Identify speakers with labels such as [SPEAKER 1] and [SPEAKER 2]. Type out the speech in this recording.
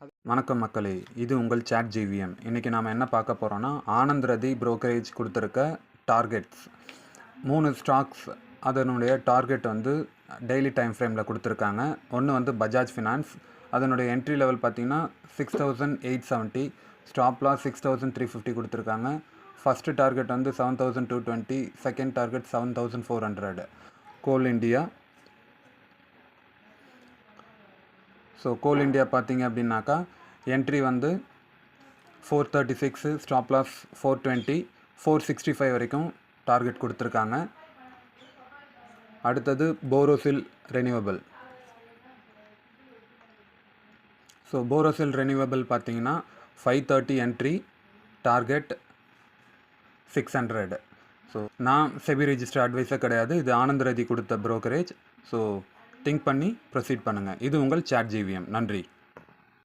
[SPEAKER 1] வணக்கம் மக்களே, இது உங்கள் சாட் ஜிவிஎம். இன்றைக்கி நாம் என்ன பார்க்க போகிறோன்னா, ஆனந்த் ரதி புரோக்கரேஜ் கொடுத்துருக்க டார்கெட்ஸ் 3 ஸ்டாக்ஸ். அதனுடைய டார்கெட் வந்து டெய்லி டைம் ஃப்ரேமில் கொடுத்துருக்காங்க. ஒன்று வந்து பஜாஜ் ஃபினான்ஸ், அதனுடைய என்ட்ரி லெவல் பார்த்திங்கன்னா 6870, ஸ்டாப் லாஸ் 6350 கொடுத்துருக்காங்க. ஃபஸ்ட்டு டார்கெட் வந்து 7220, செகண்ட் டார்கெட் 7400. கோல் இண்டியா. ஸோ கோல் இண்டியா பார்த்தீங்க அப்படின்னாக்கா என்ட்ரி வந்து 436, ஸ்டாப் லாஸ் 420, 465 வரைக்கும் டார்கெட் கொடுத்துருக்காங்க. அடுத்தது Borosil renewable. So Borosil renewable பார்த்தீங்கன்னா 530 என்ட்ரி, டார்கெட் 600. ஸோ நான் செபி ரெஜிஸ்டர் அட்வைஸர் கிடையாது, இது ஆனந்த் ரதி கொடுத்த புரோக்கரேஜ். ஸோ திங்க் பண்ணி ப்ரொசீட் பண்ணுங்கள். இது உங்கள் சாட் ஜிவிஎம். நன்றி.